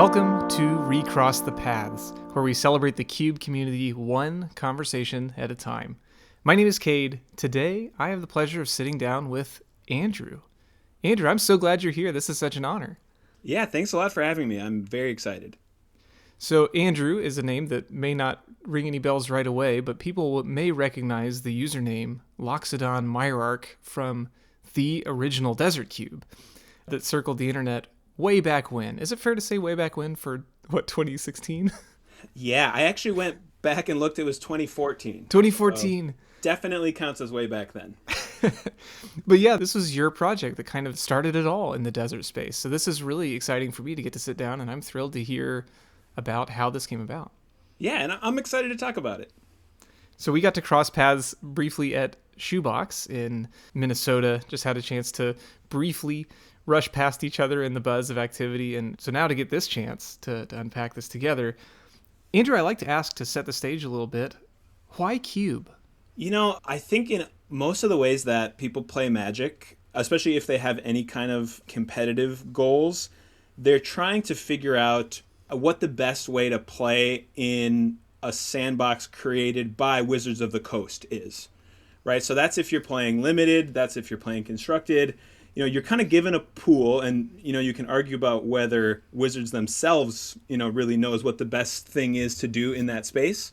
Welcome to Recross the Paths, where we celebrate the Cube community one conversation at a time. My name is Cade. Today, I have the pleasure of sitting down with Andrew. Andrew, I'm so glad you're here. This is such an honor. Yeah, thanks a lot for having me. I'm very excited. So, Andrew is a name that may not ring any bells right away, but people may recognize the username Loxodon Myrarch from the original Desert Cube that circled the internet way back when. Is it fair to say way back when for, 2016? Yeah, I actually went back and looked. It was 2014. 2014. So definitely counts as way back then. But yeah, this was your project that kind of started it all in the desert space. So this is really exciting for me to get to sit down, and I'm thrilled to hear about how this came about. Yeah, and I'm excited to talk about it. So we got to cross paths briefly at Shoebox in Minnesota, just had a chance to briefly rush past each other in the buzz of activity. And so now to get this chance to unpack this together, Andrew, I like to ask to set the stage a little bit, why Cube? I think in most of the ways that people play Magic, especially if they have any kind of competitive goals, they're trying to figure out what the best way to play in a sandbox created by Wizards of the Coast is, right? So that's if you're playing limited, that's if you're playing constructed. You're kind of given a pool, and you can argue about whether Wizards themselves really knows what the best thing is to do in that space,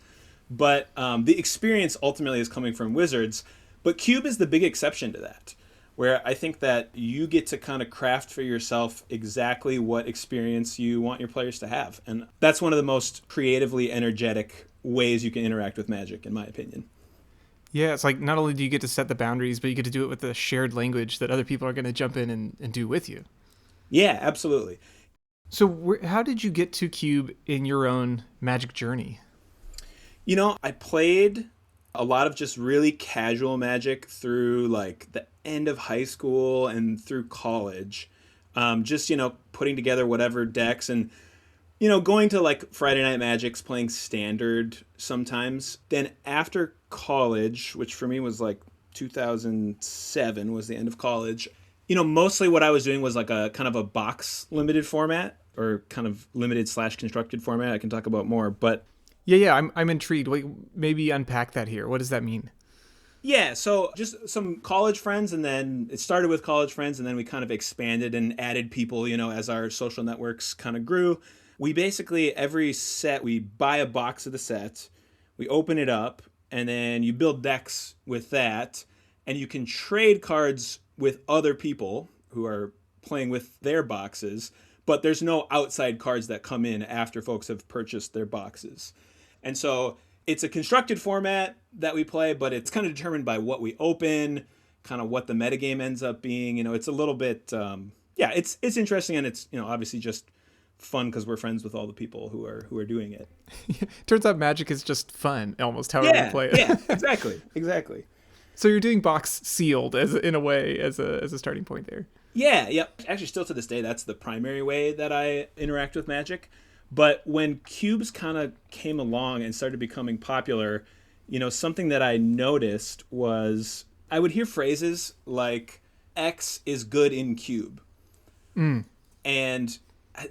but the experience ultimately is coming from Wizards. But Cube is the big exception to that, where I think that you get to kind of craft for yourself exactly what experience you want your players to have, and that's one of the most creatively energetic ways you can interact with Magic, in my opinion. Yeah, it's like not only do you get to set the boundaries, but you get to do it with a shared language that other people are going to jump in and do with you. Yeah, absolutely. So how did you get to Cube in your own Magic journey? I played a lot of just really casual Magic through like the end of high school and through college. Just, putting together whatever decks and going to like Friday Night Magics, playing standard sometimes. Then after college, which for me was like 2007 was the end of college, mostly what I was doing was like a kind of a box limited format or kind of limited / constructed format. I can talk about more, but Yeah, I'm intrigued. Wait, maybe unpack that here. What does that mean? yeah, so just some college friends, and then it started with college friends, and then we kind of expanded and added people, as our social networks kind of grew. We basically, every set, we buy a box of the set, we open it up, and then you build decks with that, and you can trade cards with other people who are playing with their boxes, but there's no outside cards that come in after folks have purchased their boxes. And so it's a constructed format that we play, but it's kind of determined by what we open, kind of what the metagame ends up being. It's a little bit, it's interesting, and it's, obviously just fun because we're friends with all the people who are doing it. Turns out Magic is just fun, almost however you play it. Yeah, exactly. So you're doing box sealed as a starting point there. Yeah, yep. Actually, still to this day, that's the primary way that I interact with Magic. But when cubes kind of came along and started becoming popular, something that I noticed was I would hear phrases like X is good in cube. And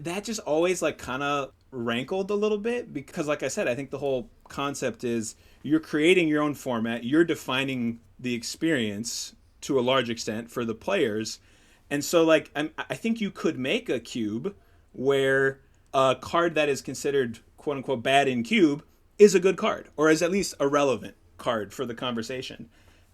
that just always like kind of rankled a little bit because, like I said, I think the whole concept is you're creating your own format, you're defining the experience to a large extent for the players. And so like I think you could make a cube where a card that is considered quote unquote bad in cube is a good card, or is at least a relevant card for the conversation.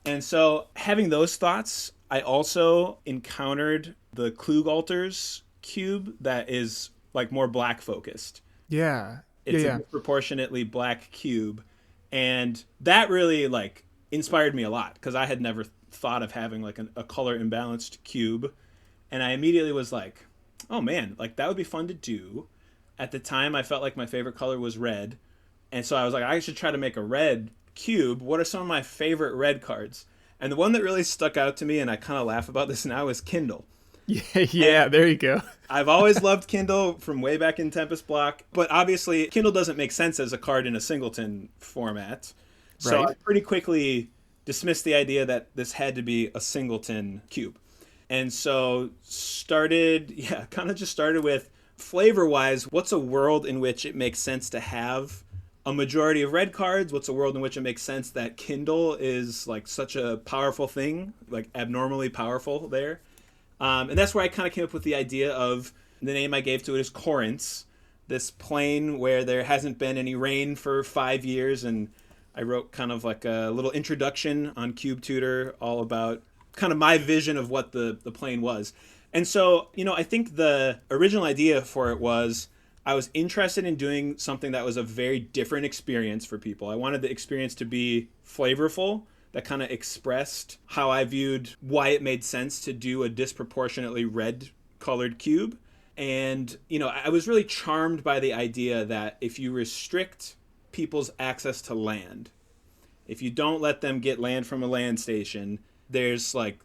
And so having those thoughts, I also encountered the Klug Altars cube that is like more black focused. Yeah. It's a disproportionately black cube. And that really like inspired me a lot because I had never thought of having like a color imbalanced cube. And I immediately was like, oh man, like that would be fun to do. At the time, I felt like my favorite color was red. And so I was like, I should try to make a red cube. What are some of my favorite red cards? And the one that really stuck out to me, and I kind of laugh about this now, is Kindle. Yeah, there you go. I've always loved Kindle from way back in Tempest Block. But obviously, Kindle doesn't make sense as a card in a singleton format. So Right. I pretty quickly dismissed the idea that this had to be a singleton cube. And so started with flavor-wise, what's a world in which it makes sense to have a majority of red cards? What's a world in which it makes sense that Kindle is like such a powerful thing, like abnormally powerful there? And that's where I kind of came up with the idea of the name I gave to it is Corince, this plane where there hasn't been any rain for 5 years. And I wrote kind of like a little introduction on Cube Tutor all about kind of my vision of what the plane was. And so, I think the original idea for it was I was interested in doing something that was a very different experience for people. I wanted the experience to be flavorful, that kind of expressed how I viewed why it made sense to do a disproportionately red colored cube. And, I was really charmed by the idea that if you restrict people's access to land, if you don't let them get land from a land station, there's like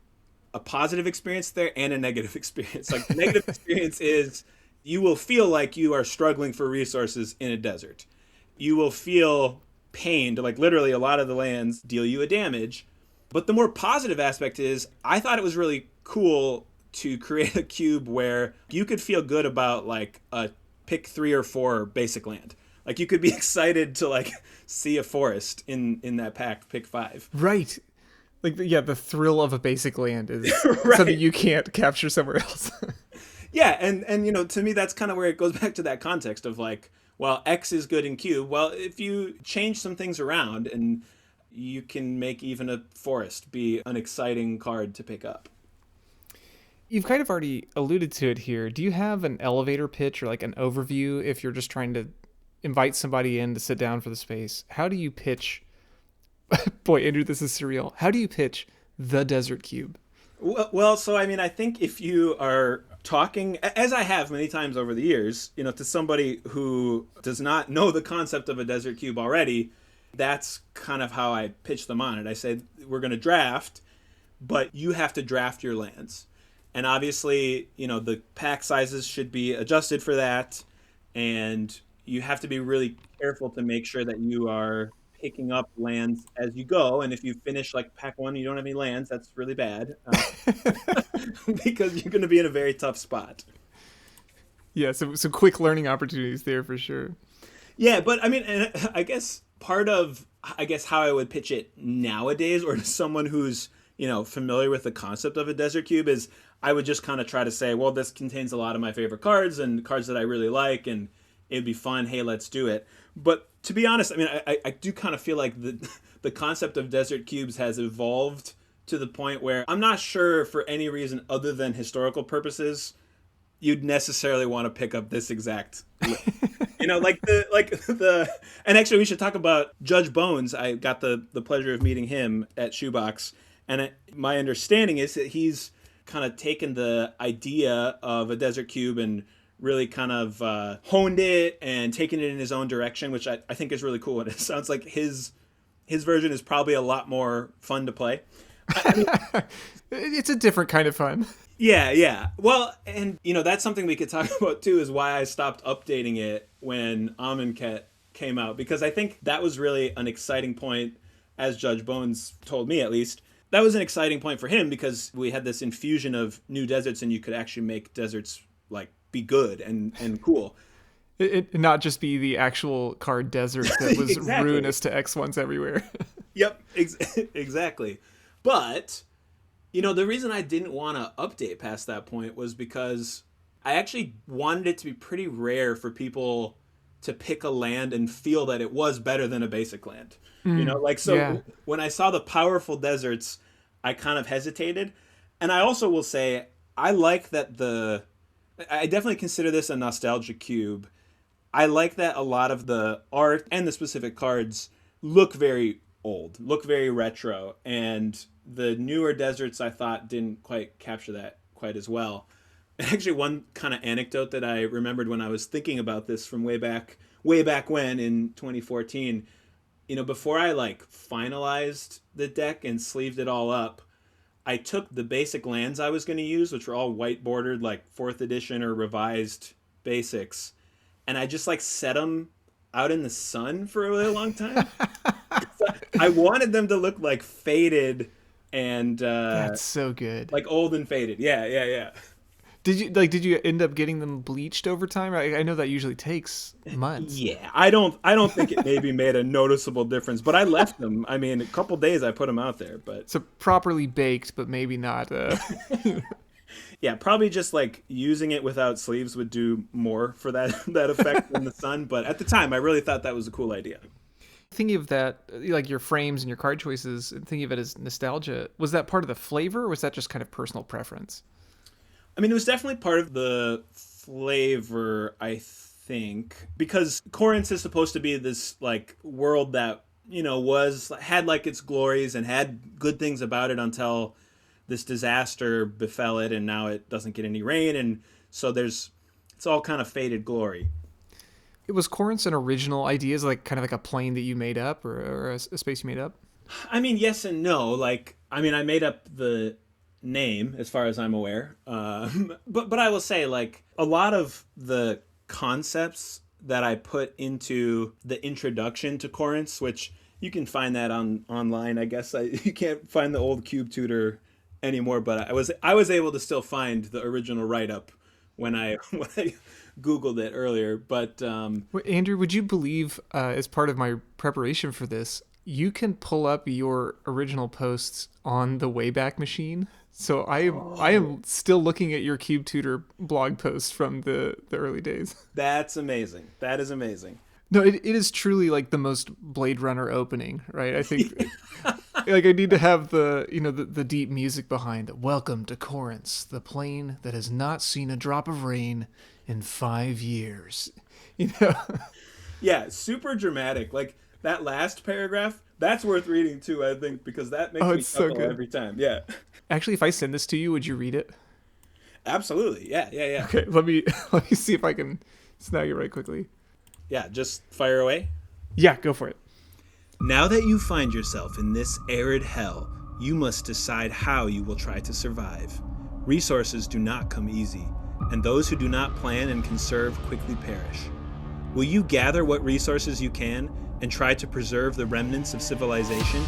a positive experience there and a negative experience. Like the negative experience is you will feel like you are struggling for resources in a desert. You will feel pained, like literally a lot of the lands deal you a damage. But the more positive aspect is I thought it was really cool to create a cube where you could feel good about like a pick 3 or 4 basic land. Like you could be excited to like see a forest in that pack pick 5. Right. Like, the thrill of a basic land is Right. something you can't capture somewhere else. Yeah, and to me that's kind of where it goes back to that context of like, well, X is good in cube. Well, if you change some things around and you can make even a forest be an exciting card to pick up. You've kind of already alluded to it here. Do you have an elevator pitch or like an overview if you're just trying to invite somebody in to sit down for the space? How do you pitch? Boy, Andrew, this is surreal. How do you pitch the Desert Cube? Well, so I mean, I think if you are talking, as I have many times over the years, to somebody who does not know the concept of a desert cube already, that's kind of how I pitch them on it. I say, we're going to draft, but you have to draft your lands. And obviously, the pack sizes should be adjusted for that. And you have to be really careful to make sure that you are picking up lands as you go. And if you finish like pack 1 and you don't have any lands, that's really bad because you're going to be in a very tough spot. Yeah, so quick learning opportunities there for sure. Yeah, but I mean, and I guess part of how I would pitch it nowadays, or to someone who's familiar with the concept of a desert cube, is I would just kind of try to say, well, this contains a lot of my favorite cards and cards that I really like, and it'd be fun. Hey, let's do it. But to be honest, I mean, I do kind of feel like the concept of desert cubes has evolved to the point where I'm not sure for any reason other than historical purposes you'd necessarily want to pick up this exact list. And actually we should talk about Judge Bones. I got the pleasure of meeting him at Shoebox, and my understanding is that he's kind of taken the idea of a desert cube and really kind of honed it and taken it in his own direction, which I think is really cool. And it sounds like his version is probably a lot more fun to play. I mean, it's a different kind of fun. Yeah. Well, and that's something we could talk about too, is why I stopped updating it when Amonkhet came out, because I think that was really an exciting point, as Judge Bones told me at least. That was an exciting point for him because we had this infusion of new deserts, and you could actually make deserts like be good and cool. It not just be the actual card desert that was exactly ruinous to X1s everywhere. Yep, exactly. But, the reason I didn't want to update past that point was because I actually wanted it to be pretty rare for people to pick a land and feel that it was better than a basic land. When I saw the powerful deserts, I kind of hesitated. And I also will say, I like that I definitely consider this a nostalgia cube. I like that a lot of the art and the specific cards look very old, look very retro, and the newer deserts I thought didn't quite capture that quite as well. And actually, one kind of anecdote that I remembered when I was thinking about this from way back when in 2014, before I like finalized the deck and sleeved it all up, I took the basic lands I was going to use, which were all white bordered, like 4th edition or revised basics, and I just like set them out in the sun for a really long time. I wanted them to look like faded and that's so good, like old and faded. Yeah. Did you end up getting them bleached over time? I know that usually takes months. Yeah, I don't think it maybe made a noticeable difference, but I left them. I mean, a couple days I put them out there, but So properly baked, but maybe not. yeah, probably just like using it without sleeves would do more for that that effect in the sun. But at the time, I really thought that was a cool idea. Thinking of that, like your frames and your card choices, and thinking of it as nostalgia, was that part of the flavor, or was that just kind of personal preference? I mean, it was definitely part of the flavor, I think, because Corince is supposed to be this like world that was had like its glories and had good things about it until this disaster befell it, and now it doesn't get any rain, and so it's all kind of faded glory. It was Corince an original idea, is like kind of like a plane that you made up, or a space you made up? I mean, yes and no. Like, I mean, I made up the name as far as I'm aware, but I will say like a lot of the concepts that I put into the introduction to Corince, which you can find that online. I guess you can't find the old Cube Tutor anymore, but I was able to still find the original write up when I when I googled it earlier. But Andrew, would you believe, as part of my preparation for this, you can pull up your original posts on the Wayback Machine? So I am still looking at your Cube Tutor blog post from the early days. that's amazing. That is amazing. No, it is truly like the most Blade Runner opening, right? I think like I need to have the deep music behind it. Welcome to Corince, the plane that has not seen a drop of rain in 5 years. You know. Yeah, super dramatic. Like that last paragraph, that's worth reading too, I think, because that makes Oh, me it's so chuckle good. every time. Yeah. Actually, if I send this to you, would you read it? Absolutely. Yeah, yeah, yeah. Okay, let me let me see if I can snag it right quickly. Yeah, just fire away. Yeah, go for it. Now that you find yourself in this arid hell, you must decide how you will try to survive. Resources do not come easy, and those who do not plan and conserve quickly perish. Will you gather what resources you can and try to preserve the remnants of civilization?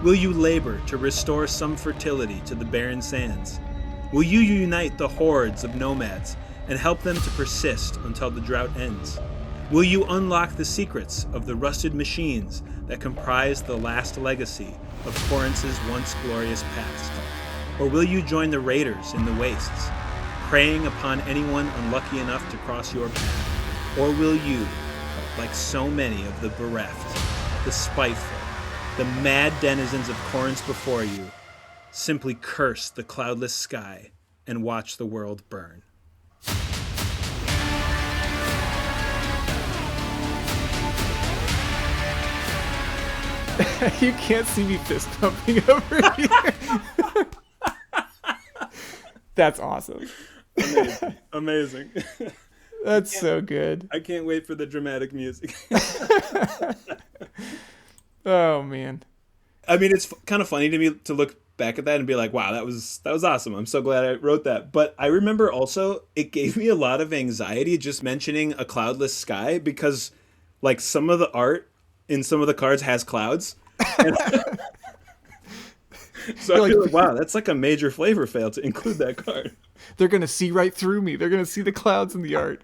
Will you labor to restore some fertility to the barren sands? Will you unite the hordes of nomads and help them to persist until the drought ends? Will you unlock the secrets of the rusted machines that comprise the last legacy of Corince's once glorious past? Or will you join the raiders in the wastes, preying upon anyone unlucky enough to cross your path? Or will you, like so many of the bereft, the spiteful, the mad denizens of Corince before you, simply curse the cloudless sky and watch the world burn? You can't see me fist pumping over here. That's awesome. Amazing. Amazing. That's so good. I can't wait for the dramatic music. Oh man. I mean, it's kind of funny to me to look back at that and be like, wow, that was awesome. I'm so glad I wrote that. But I remember also it gave me a lot of anxiety just mentioning a cloudless sky, because like some of the art in some of the cards has clouds. And so I feel like, wow, that's like a major flavor fail to include that card. They're gonna see right through me. They're gonna see the clouds in the art.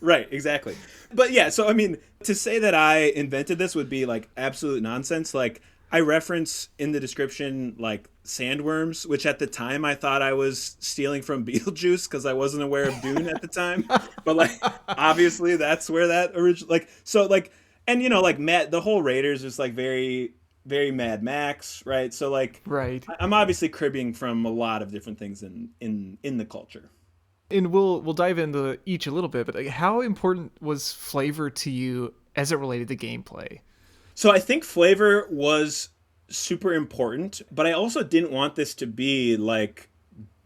Right, exactly. But yeah, so I mean, to say that I invented this would be like absolute nonsense. Like I reference in the description like sandworms, which at the time I thought I was stealing from Beetlejuice because I wasn't aware of Dune at the time. But like obviously that's where that original like so like and like Matt, the whole Raiders is like very very Mad Max, right? So like Right. I'm obviously cribbing from a lot of different things in the culture. And we'll dive into each a little bit, but like, how important was flavor to you as it related to gameplay? So I think flavor was super important, but I also didn't want this to be like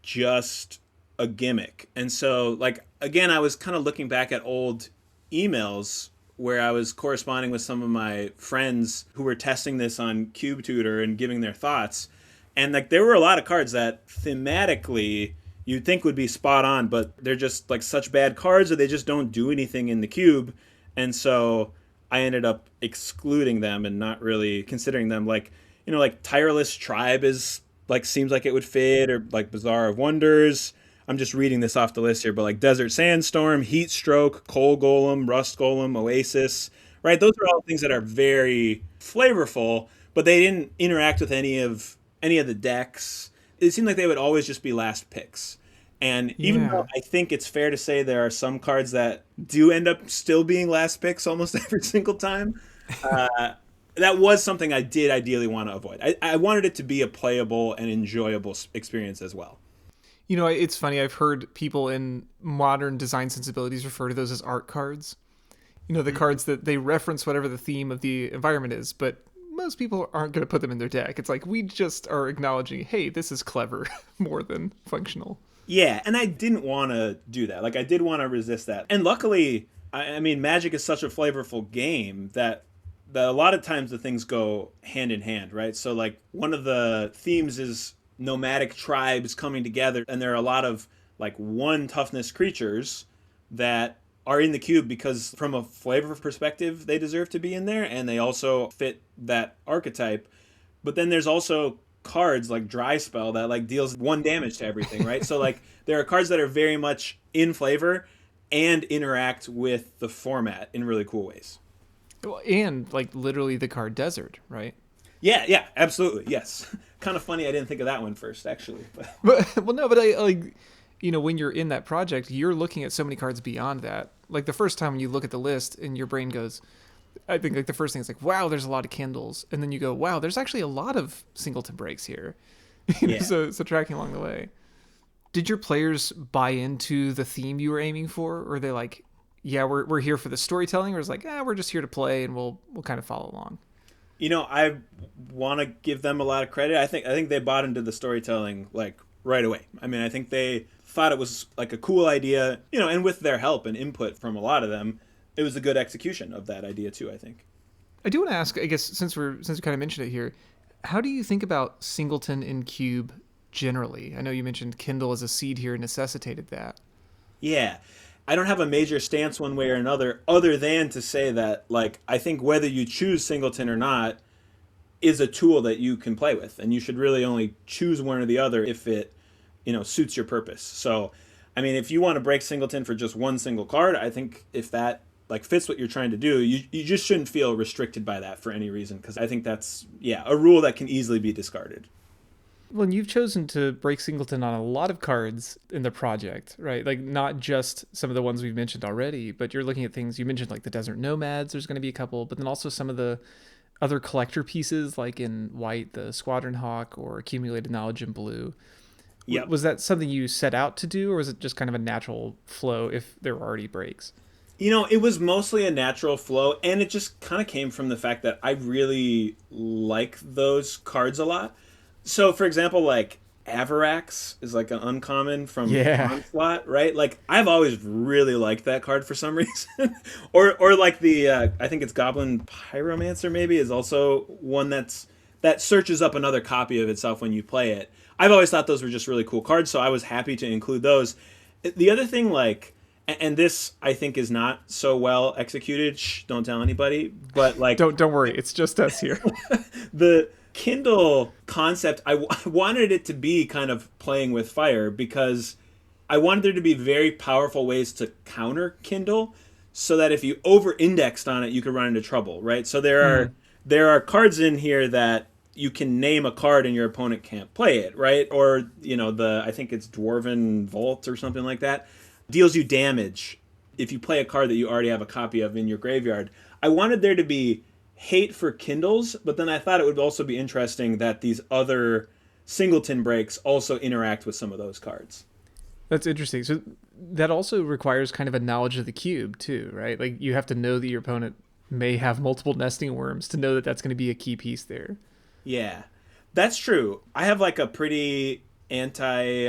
just a gimmick. And so like again, I was kind of looking back at old emails where I was corresponding with some of my friends who were testing this on Cube Tutor and giving their thoughts. And like there were a lot of cards that thematically you'd think would be spot on, but they're just like such bad cards or they just don't do anything in the cube. And so I ended up excluding them and not really considering them. Like, like Tireless Tribe is like seems like it would fit, or like Bazaar of Wonders. I'm just reading this off the list here, but like Desert Sandstorm, Heat Stroke, Coal Golem, Rust Golem, Oasis, right? Those are all things that are very flavorful, but they didn't interact with any of the decks. It seemed like they would always just be last picks. And even though Yeah. I think it's fair to say there are some cards that do end up still being last picks almost every single time, uh, that was something I did ideally want to avoid. I wanted it to be a playable and enjoyable experience as well. It's funny. I've heard people in modern design sensibilities refer to those as art cards. The cards that they reference whatever the theme of the environment is, but most people aren't going to put them in their deck. It's like we just are acknowledging, hey, this is clever more than functional. Yeah, and I didn't want to do that. Like, I did want to resist that. And luckily, I mean, Magic is such a flavorful game that a lot of times the things go hand in hand, right? So, like, one of the themes is nomadic tribes coming together, and there are a lot of, like, one toughness creatures that are in the cube because, from a flavor perspective, they deserve to be in there, and they also fit that archetype. But then there's also cards like Dry Spell that like deals one damage to everything, right? So like there are cards that are very much in flavor and interact with the format in really cool ways. Well, and like literally the card Desert, right? Yeah, yeah, absolutely. Yes. Kind of funny I didn't think of that one first actually. But Well, no, but I like, when you're in that project, you're looking at so many cards beyond that. Like the first time you look at the list and your brain goes, I think like the first thing is like, wow, there's a lot of Kindles, and then you go, wow, there's actually a lot of singleton breaks here. yeah. So tracking along the way. Did your players buy into the theme you were aiming for, or are they like, yeah, we're here for the storytelling, or is like, we're just here to play and we'll kind of follow along? I want to give them a lot of credit. I think they bought into the storytelling like right away. I mean, I think they thought it was like a cool idea, and with their help and input from a lot of them, it was a good execution of that idea too, I think. I do want to ask, I guess, since we kind of mentioned it here, how do you think about singleton in cube generally? I know you mentioned Kindle as a seed here necessitated that. Yeah. I don't have a major stance one way or another other than to say that like I think whether you choose singleton or not is a tool that you can play with, and you should really only choose one or the other if it, suits your purpose. So, I mean, if you want to break singleton for just one single card, I think if that like fits what you're trying to do, you just shouldn't feel restricted by that for any reason, because I think that's a rule that can easily be discarded. Well, and you've chosen to break singleton on a lot of cards in the project, right? Like not just some of the ones we've mentioned already, but you're looking at things you mentioned like the Desert Nomads, there's going to be a couple, but then also some of the other collector pieces like in white, the Squadron Hawk or Accumulated Knowledge in blue. Yep. Was that something you set out to do, or was it just kind of a natural flow if there were already breaks? It was mostly a natural flow, and it just kind of came from the fact that I really like those cards a lot. So, for example, like Avarax is like an uncommon from Yeah. Onslaught, right? Like I've always really liked that card for some reason. Or like the I think it's Goblin Pyromancer maybe is also one that searches up another copy of itself when you play it. I've always thought those were just really cool cards, so I was happy to include those. The other thing, like, and this I think is not so well executed. Shh, don't tell anybody. But like, Don't worry, it's just us here. the Kindle concept, I wanted it to be kind of playing with fire because I wanted there to be very powerful ways to counter Kindle, so that if you over-indexed on it, you could run into trouble, right? So there are cards in here that you can name a card and your opponent can't play it, right? Or I think it's Dwarven Vault or something like that, deals you damage if you play a card that you already have a copy of in your graveyard. I wanted there to be hate for Kindles, but then I thought it would also be interesting that these other singleton breaks also interact with some of those cards. That's interesting. So that also requires kind of a knowledge of the cube too, right? Like you have to know that your opponent may have multiple nesting worms to know that that's going to be a key piece there. Yeah, that's true. I have like a pretty anti,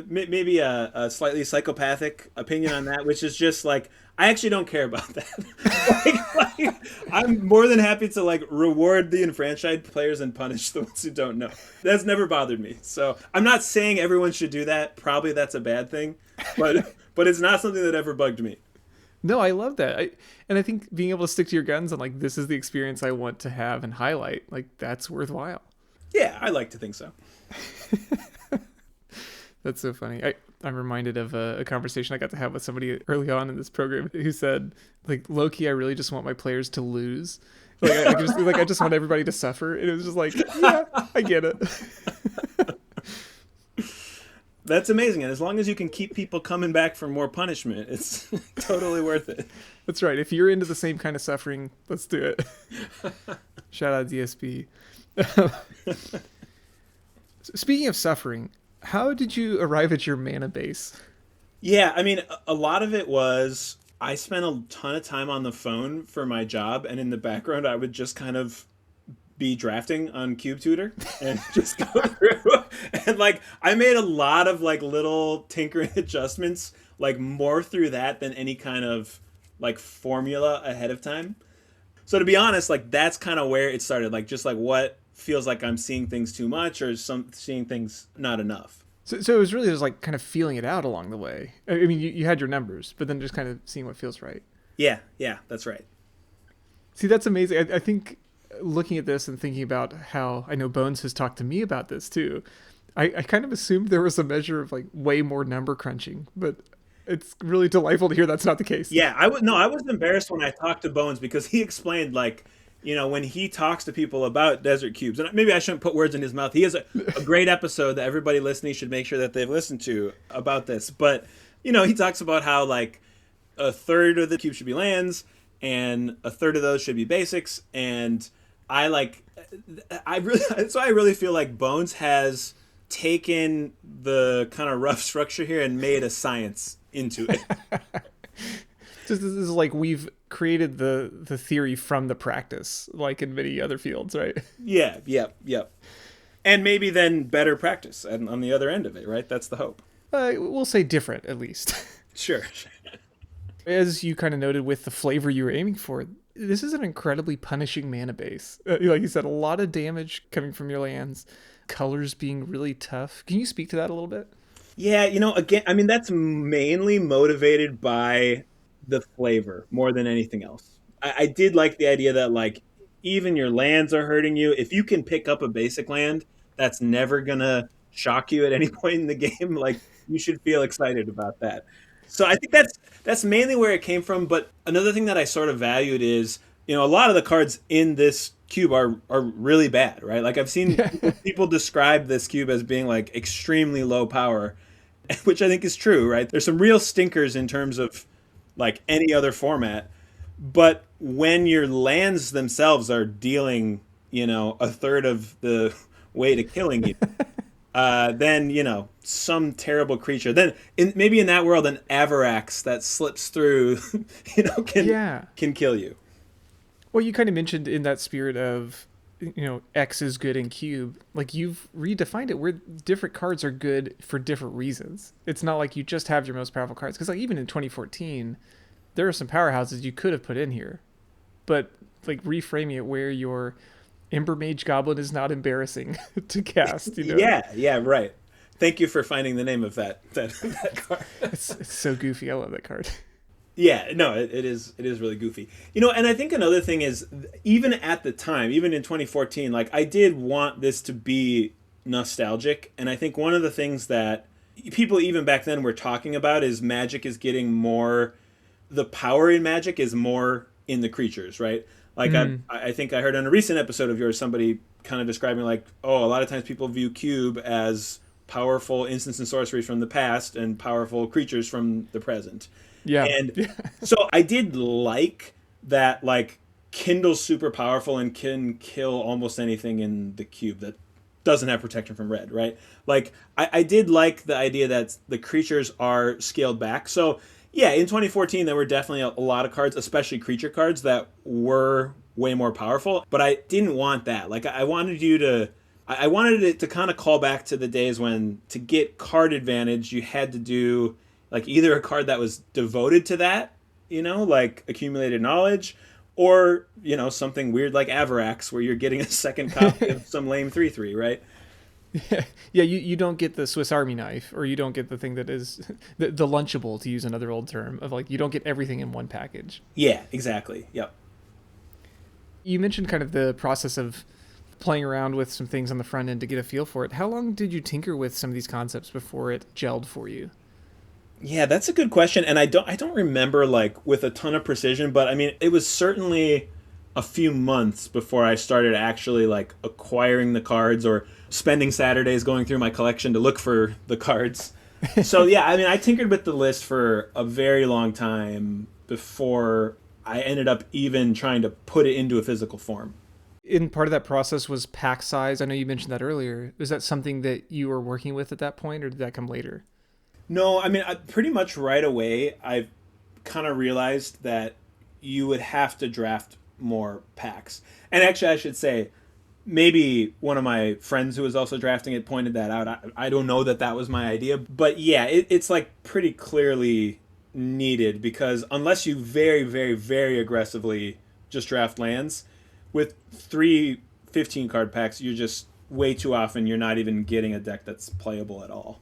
maybe a slightly psychopathic opinion on that, which is just like, I actually don't care about that. like, I'm more than happy to like reward the enfranchised players and punish the ones who don't know. That's never bothered me. So I'm not saying everyone should do that. Probably that's a bad thing, but it's not something that ever bugged me. No, I love that. And I think being able to stick to your guns and like, this is the experience I want to have and highlight, like that's worthwhile. Yeah, I like to think so. That's so funny. I'm reminded of a conversation I got to have with somebody early on in this program who said, like, low-key, I really just want my players to lose. Like, I just want everybody to suffer. And it was just like, yeah, I get it. That's amazing. And as long as you can keep people coming back for more punishment, it's totally worth it. That's right. If you're into the same kind of suffering, let's do it. Shout out DSP. Speaking of suffering, how did you arrive at your mana base? Yeah, I mean, a lot of it was I spent a ton of time on the phone for my job, and in the background, I would just kind of be drafting on Cube Tutor and just go through. And like, I made a lot of like little tinkering adjustments, like more through that than any kind of like formula ahead of time. So to be honest, like that's kind of where it started. Like just like what feels like I'm seeing things too much or seeing things not enough. So it was really just like kind of feeling it out along the way. I mean, you had your numbers, but then just kind of seeing what feels right. Yeah, that's right. See, that's amazing. I think looking at this and thinking about how I know Bones has talked to me about this too, I kind of assumed there was a measure of like way more number crunching, but it's really delightful to hear that's not the case. Yeah, I was embarrassed when I talked to Bones because he explained like, you know, when he talks to people about desert cubes, and maybe I shouldn't put words in his mouth. He has a great episode that everybody listening should make sure that they've listened to about this. But, you know, he talks about how like a third of the cubes should be lands and a third of those should be basics. And I really feel like Bones has taken the kind of rough structure here and made a science into it. This is like we've created the theory from the practice, like in many other fields, right? Yeah. And maybe then better practice on the other end of it, right? That's the hope. We'll say different, at least. Sure. As you kind of noted with the flavor you were aiming for, this is an incredibly punishing mana base. Like you said, a lot of damage coming from your lands, colors being really tough. Can you speak to that a little bit? Yeah, you know, again, I mean, that's mainly motivated by the flavor more than anything else. I did like the idea that, like, even your lands are hurting you. If you can pick up a basic land, that's never going to shock you at any point in the game. Like, you should feel excited about that. So I think that's mainly where it came from. But another thing that I sort of valued is, you know, a lot of the cards in this cube are really bad, right? Like I've seen people describe this cube as being like extremely low power, which I think is true, right? There's some real stinkers in terms of like any other format. But when your lands themselves are dealing, you know, a third of the way to killing you, then, you know, some terrible creature. Then maybe in that world, an Avarax that slips through, you know, can kill you. Well, you kind of mentioned in that spirit of, you know, X is good in cube. Like you've redefined it where different cards are good for different reasons. It's not like you just have your most powerful cards. Because like even in 2014, there are some powerhouses you could have put in here. But like reframing it where your Ember Mage Goblin is not embarrassing to cast, you know? Yeah, right. Thank you for finding the name of that card. It's so goofy. I love that card. Yeah, no, it is really goofy. You know, and I think another thing is, even at the time, even in 2014, like I did want this to be nostalgic. And I think one of the things that people even back then were talking about is Magic is getting more, the power in Magic is more in the creatures, right? Like I think I heard on a recent episode of yours, somebody kind of describing like, oh, a lot of times people view Cube as powerful instants and sorceries from the past and powerful creatures from the present. Yeah. And so I did like that, like, Kindle's super powerful and can kill almost anything in the cube that doesn't have protection from red, right? Like, I did like the idea that the creatures are scaled back. So, yeah, in 2014, there were definitely a lot of cards, especially creature cards, that were way more powerful. But I didn't want that. Like, I wanted it to kind of call back to the days when to get card advantage, you had to do like either a card that was devoted to that, you know, like accumulated knowledge, or, you know, something weird like Avarax where you're getting a second copy of some lame 3/3, right? Yeah, you don't get the Swiss Army knife, or you don't get the thing that is the Lunchable, to use another old term, of like you don't get everything in one package. Yeah, exactly. Yep. You mentioned kind of the process of playing around with some things on the front end to get a feel for it. How long did you tinker with some of these concepts before it gelled for you? Yeah, that's a good question, and I don't remember like with a ton of precision, but I mean it was certainly a few months before I started actually like acquiring the cards or spending Saturdays going through my collection to look for the cards. So yeah, I mean I tinkered with the list for a very long time before I ended up even trying to put it into a physical form. In part of that process was pack size. I know you mentioned that earlier. Was that something that you were working with at that point, or did that come later? No, I mean pretty much right away I kind of realized that you would have to draft more packs. And actually, I should say, maybe one of my friends who was also drafting it pointed that out. I don't know that that was my idea, but yeah, it's like pretty clearly needed because unless you very, very, very aggressively just draft lands, with 3 15 card packs, you're just way too often you're not even getting a deck that's playable at all.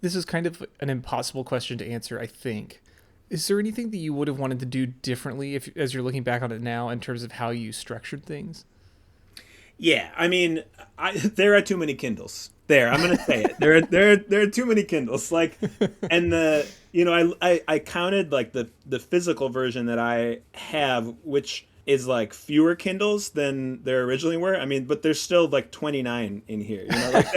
This is kind of an impossible question to answer, I think. Is there anything that you would have wanted to do differently if, as you're looking back on it now, in terms of how you structured things? Yeah, I mean, there are too many Kindles. There, I'm gonna say it. There are too many Kindles. Like, and I counted like the physical version that I have, which is like fewer Kindles than there originally were. I mean, but there's still like 29 in here. Like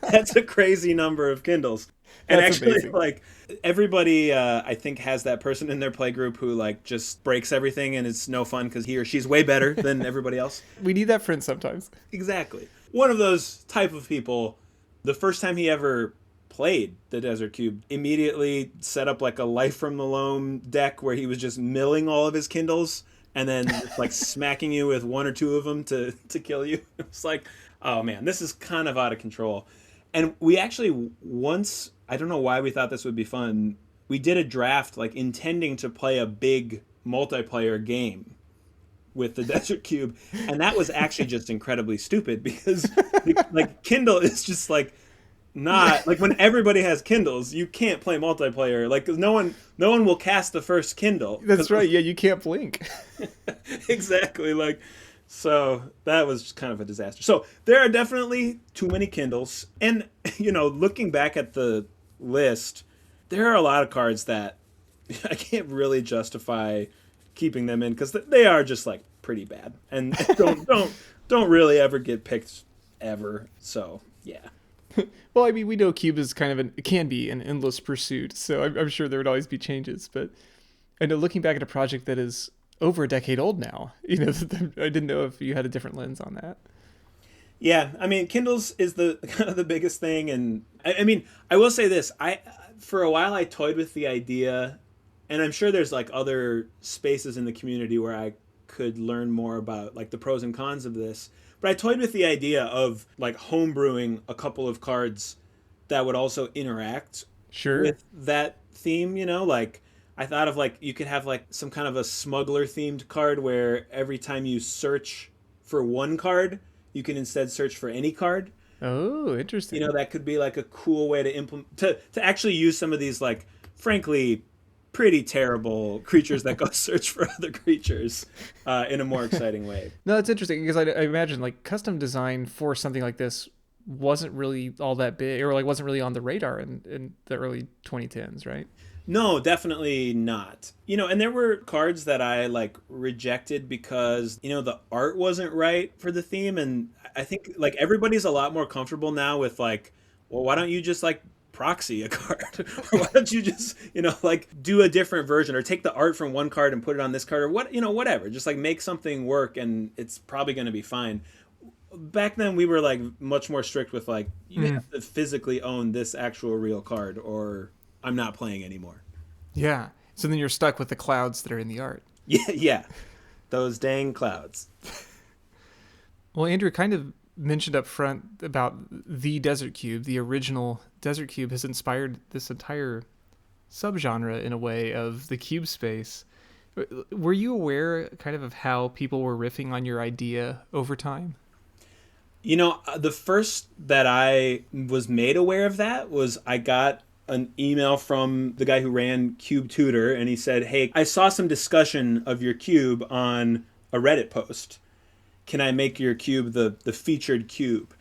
that's a crazy number of Kindles. And That's actually, amazing. like everybody, I think has that person in their play group who like just breaks everything and it's no fun because he or she's way better than everybody else. We need that friend sometimes. Exactly. One of those type of people, the first time he ever played the Desert Cube, immediately set up like a Life from the Loam deck where he was just milling all of his Kindles and then like smacking you with one or two of them to kill you. It's like, oh man, this is kind of out of control. And we actually once, I don't know why we thought this would be fun, we did a draft like intending to play a big multiplayer game with the Desert Cube, and that was actually just incredibly stupid because like Kindle is just like not like when everybody has Kindles, you can't play multiplayer like 'cause no one will cast the first Kindle. That's right. Yeah, you can't blink. Exactly. Like, so that was kind of a disaster. So there are definitely too many Kindles, and looking back at the list, there are a lot of cards that I can't really justify keeping them in because they are just like pretty bad and don't really ever get picked ever. So yeah. Well, I mean, we know Cube is kind of it can be an endless pursuit, so I'm sure there would always be changes. But I know looking back at a project that is over a decade old now, I didn't know if you had a different lens on that. Yeah, I mean, Kindles is the kind of the biggest thing, and I mean, I will say this: I for a while I toyed with the idea, and I'm sure there's like other spaces in the community where I could learn more about like the pros and cons of this. But I toyed with the idea of like homebrewing a couple of cards that would also interact Sure. with that theme. Like I thought of like you could have like some kind of a smuggler themed card where every time you search for one card, you can instead search for any card. Oh, interesting. That could be like a cool way to implement to actually use some of these like frankly pretty terrible creatures that go search for other creatures in a more exciting way. No, it's interesting because I imagine like custom design for something like this wasn't really all that big, or like wasn't really on the radar in the early 2010s, right? No, definitely not. And there were cards that I like rejected because, the art wasn't right for the theme. And I think like everybody's a lot more comfortable now with like, well, why don't you just like proxy a card? Or why don't you just, like do a different version or take the art from one card and put it on this card or whatever. Just like make something work and it's probably going to be fine. Back then we were like much more strict with like, you have to physically own this actual real card or I'm not playing anymore. Yeah. So then you're stuck with the clouds that are in the art. Yeah, yeah. Those dang clouds. Well, Andrew kind of mentioned up front about the Desert Cube. The original Desert Cube has inspired this entire subgenre in a way of the cube space. Were you aware kind of how people were riffing on your idea over time? The first that I was made aware of that was I got an email from the guy who ran Cube Tutor, and he said, "Hey, I saw some discussion of your cube on a Reddit post." can I make your cube the featured cube?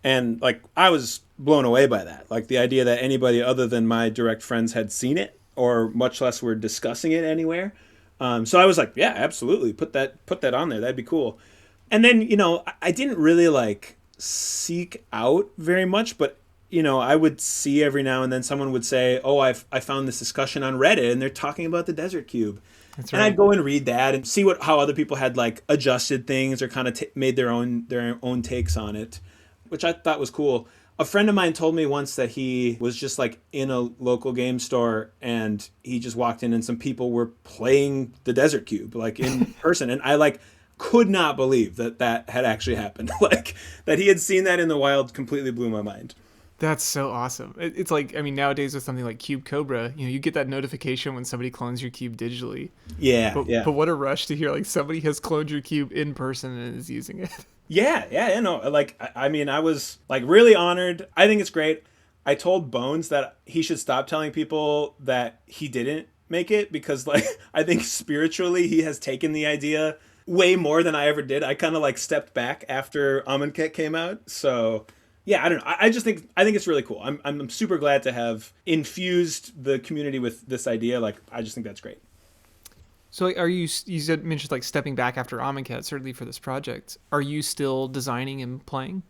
And like I was blown away by that. Like the idea that anybody other than my direct friends had seen it, or much less were discussing it anywhere. So I was like, yeah, absolutely, put that on there. That'd be cool. And then I didn't really like seek out very much, but I would see every now and then someone would say, "Oh, I found this discussion on Reddit, and they're talking about the Desert Cube." That's And right. I'd go and read that and see how other people had like adjusted things or kind of made their own takes on it, which I thought was cool. A friend of mine told me once that he was just like in a local game store and he just walked in and some people were playing the Desert Cube like in person, and I like could not believe that had actually happened. Like that he had seen that in the wild completely blew my mind. That's so awesome. It's like, I mean, nowadays with something like Cube Cobra, you get that notification when somebody clones your cube digitally. Yeah, But yeah. but what a rush to hear like somebody has cloned your cube in person and is using it. Yeah, like I mean, I was like really honored. I think it's great. I told Bones that he should stop telling people that he didn't make it because like I think spiritually he has taken the idea way more than I ever did. I kind of like stepped back after Amonkhet came out. So yeah, I don't know. I think it's really cool. I'm super glad to have infused the community with this idea. Like I just think that's great. So like, mentioned like stepping back after Amonkhet, certainly for this project. Are you still designing and playing?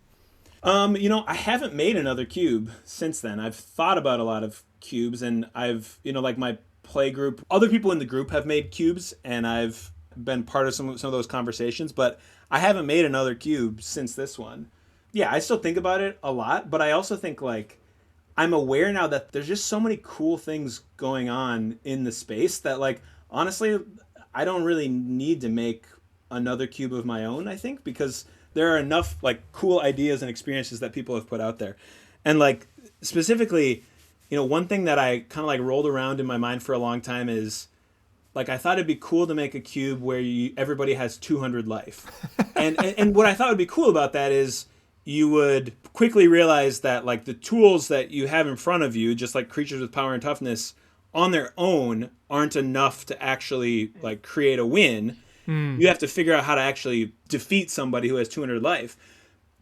I haven't made another cube since then. I've thought about a lot of cubes, and I've, like my play group, other people in the group have made cubes, and I've been part of some of those conversations, but I haven't made another cube since this one. Yeah, I still think about it a lot, but I also think like I'm aware now that there's just so many cool things going on in the space that like honestly I don't really need to make another cube of my own, I think, because there are enough like cool ideas and experiences that people have put out there. And like specifically, one thing that I kind of like rolled around in my mind for a long time is like I thought it'd be cool to make a cube where everybody has 200 life. And what I thought would be cool about that is you would quickly realize that like the tools that you have in front of you, just like creatures with power and toughness, on their own aren't enough to actually like create a win. You have to figure out how to actually defeat somebody who has 200 life.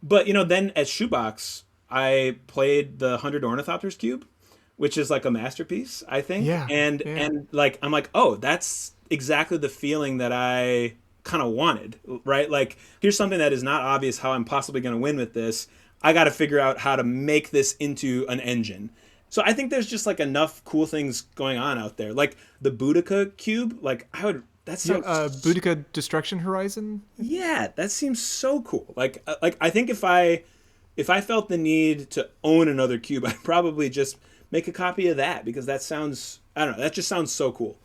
But then as Shoebox, I played the 100 Ornithopters cube, which is like a masterpiece, I think. Yeah. And like I'm like, oh, that's exactly the feeling that I kind of wanted, right? Like here's something that is not obvious how I'm possibly going to win with this. I got to figure out how to make this into an engine. So I think there's just like enough cool things going on out there. Like the Boudica cube, like I would that sounds Boudica Destruction Horizon. yeah, that seems so cool. Like I think if I felt the need to own another cube, I'd probably just make a copy of that because that sounds I don't know, that just sounds so cool.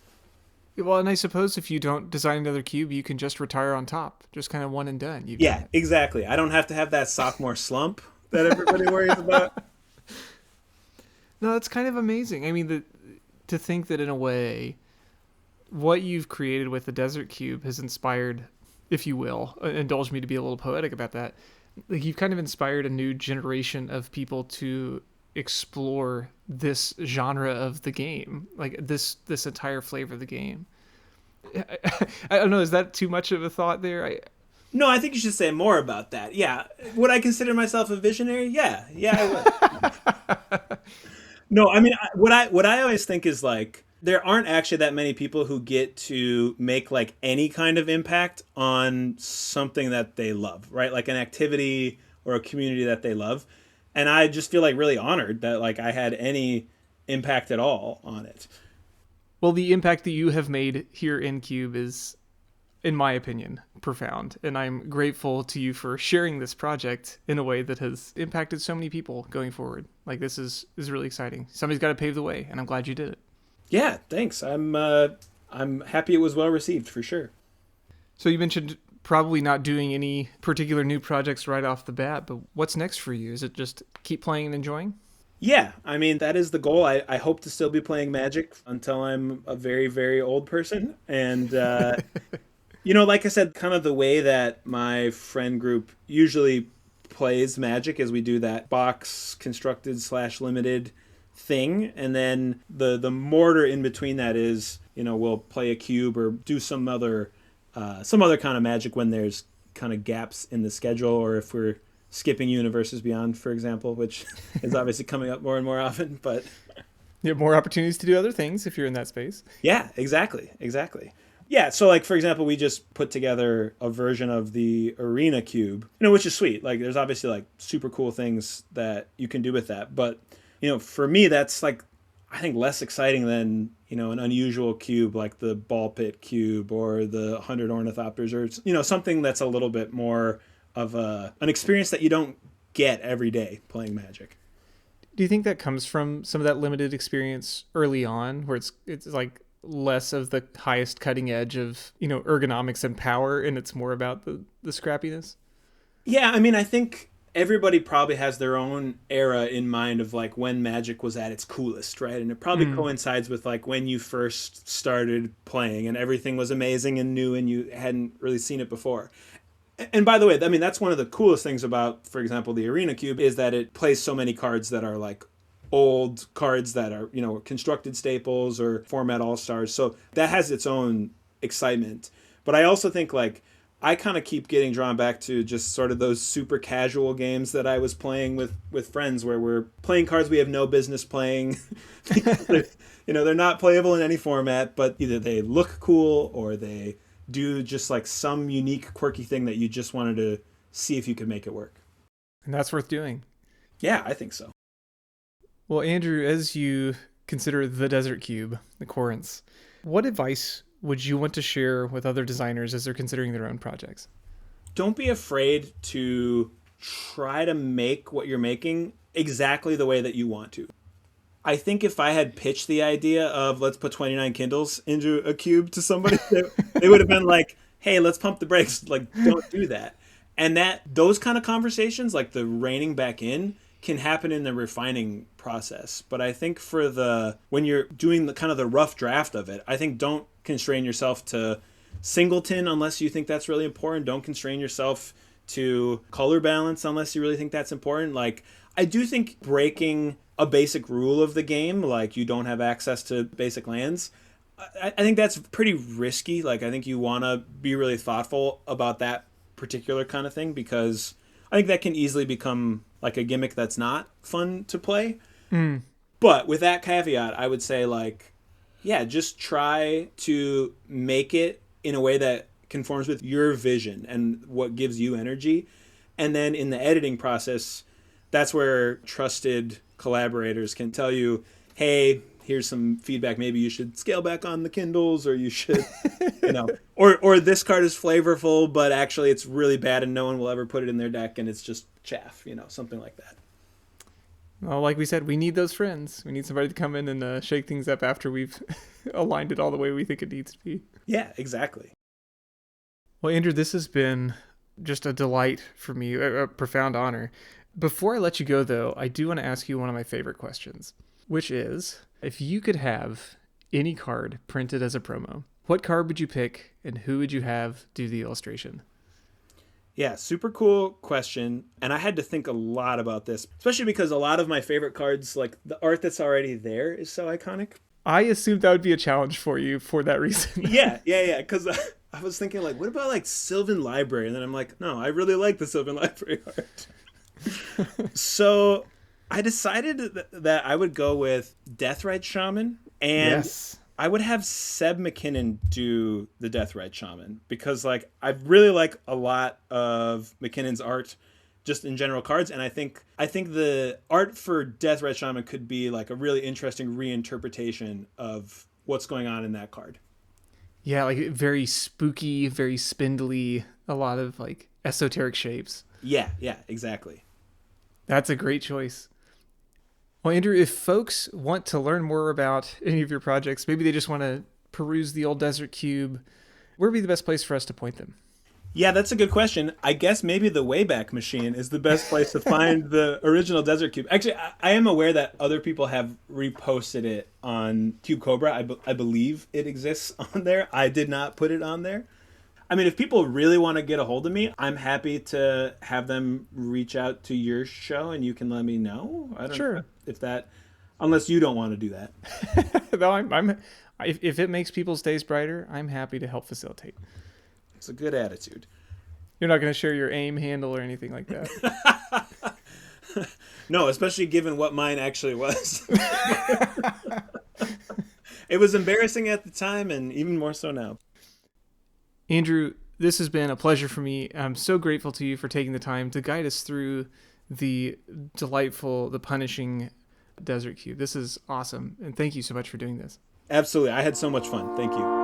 Well, and I suppose if you don't design another cube, you can just retire on top, just kind of one and done. You've Yeah, exactly. I don't have to have that sophomore slump that everybody worries about. No, that's kind of amazing. I mean, to think that in a way, what you've created with the Desert Cube has inspired, if you will, indulge me to be a little poetic about that. Like you've kind of inspired a new generation of people to explore this genre of the game, like this entire flavor of the game. I don't know. Is that too much of a thought there? No, I think you should say more about that. Yeah. Would I consider myself a visionary? Yeah, I would. No, I mean, what I always think is like there aren't actually that many people who get to make like any kind of impact on something that they love, right? Like an activity or a community that they love. And I just feel like really honored that like I had any impact at all on it. Well, the impact that you have made here in Cube is, in my opinion, profound. And I'm grateful to you for sharing this project in a way that has impacted so many people going forward. Like this is really exciting. Somebody's got to pave the way, and I'm glad you did it. Yeah, thanks. I'm happy it was well received for sure. So you mentioned probably not doing any particular new projects right off the bat, but what's next for you? Is it just keep playing and enjoying? Yeah, I mean, that is the goal. I hope to still be playing Magic until I'm a very, very old person. And, like I said, kind of the way that my friend group usually plays Magic is we do that box constructed / limited thing. And then the mortar in between that is, we'll play a cube or do some other kind of Magic when there's kind of gaps in the schedule, or if we're skipping Universes Beyond, for example, which is obviously coming up more and more often. But You have more opportunities to do other things if you're in that space. yeah, exactly. Yeah, so like for example, we just put together a version of the Arena Cube, which is sweet. Like there's obviously like super cool things that you can do with that, but for me that's like I think less exciting than, an unusual cube like the ball pit cube or the 100 ornithopters, or something that's a little bit more of an experience that you don't get every day playing Magic. Do you think that comes from some of that limited experience early on, where it's like less of the highest cutting edge of ergonomics and power, and it's more about the scrappiness? Yeah, I mean, I think everybody probably has their own era in mind of like when Magic was at its coolest, right? And it probably coincides with like when you first started playing and everything was amazing and new and you hadn't really seen it before. And by the way, I mean, that's one of the coolest things about, for example, the Arena Cube is that it plays so many cards that are like old cards that are, constructed staples or format all-stars. So that has its own excitement. But I also think like I kind of keep getting drawn back to just sort of those super casual games that I was playing with friends where we're playing cards we have no business playing. They're not playable in any format, but either they look cool or they do just like some unique quirky thing that you just wanted to see if you could make it work. And that's worth doing. Yeah, I think so. Well, Andrew, as you consider the Desert Cube, the Corince, what advice would you want to share with other designers as they're considering their own projects? Don't be afraid to try to make what you're making exactly the way that you want to. I think if I had pitched the idea of let's put 29 Kindles into a cube to somebody, they would have been like, hey, let's pump the brakes. Like, don't do that. And those kind of conversations, like the reining back in, can happen in the refining process. But I think when you're doing the kind of the rough draft of it, I think don't constrain yourself to singleton unless you think that's really important. Don't constrain yourself to color balance unless you really think that's important. Like, I do think breaking a basic rule of the game, like you don't have access to basic lands, I think that's pretty risky. Like, I think you want to be really thoughtful about that particular kind of thing, because I think that can easily become like a gimmick that's not fun to play. But with that caveat, I would say like, yeah, just try to make it in a way that conforms with your vision and what gives you energy. And then in the editing process, that's where trusted collaborators can tell you, hey, here's some feedback. Maybe you should scale back on the Kindles, or you should, or this card is flavorful, but actually it's really bad and no one will ever put it in their deck and it's just chaff, something like that. Well, like we said, we need those friends. We need somebody to come in and shake things up after we've aligned it all the way we think it needs to be. Yeah, exactly. Well, Andrew, this has been just a delight for me, a profound honor. Before I let you go, though, I do want to ask you one of my favorite questions, which is, if you could have any card printed as a promo, what card would you pick and who would you have do the illustration? Yeah, super cool question. And I had to think a lot about this, especially because a lot of my favorite cards, like the art that's already there is so iconic. I assumed that would be a challenge for you for that reason. Yeah. Because I was thinking like, what about like Sylvan Library? And then I'm like, no, I really like the Sylvan Library art. So I decided that I would go with Deathrite Shaman, and yes, I would have Seb McKinnon do the Deathrite Shaman, because like I really like a lot of McKinnon's art just in general cards, and I think the art for Deathrite Shaman could be like a really interesting reinterpretation of what's going on in that card. Yeah, like very spooky, very spindly, a lot of like esoteric shapes. Yeah, exactly. That's a great choice. Well, Andrew, if folks want to learn more about any of your projects, maybe they just want to peruse the old Desert Cube, where would be the best place for us to point them? Yeah, that's a good question. I guess maybe the Wayback Machine is the best place to find the original Desert Cube. Actually, I am aware that other people have reposted it on Cube Cobra. I believe it exists on there. I did not put it on there. I mean, if people really want to get a hold of me, I'm happy to have them reach out to your show and you can let me know. I don't know if that, unless you don't want to do that. No, if it makes people's days brighter, I'm happy to help facilitate. It's a good attitude. You're not going to share your aim handle or anything like that. No, especially given what mine actually was. It was embarrassing at the time and even more so now. Andrew, this has been a pleasure for me. I'm so grateful to you for taking the time to guide us through the delightful, the punishing Desert Cube. This is awesome. And thank you so much for doing this. Absolutely. I had so much fun. Thank you.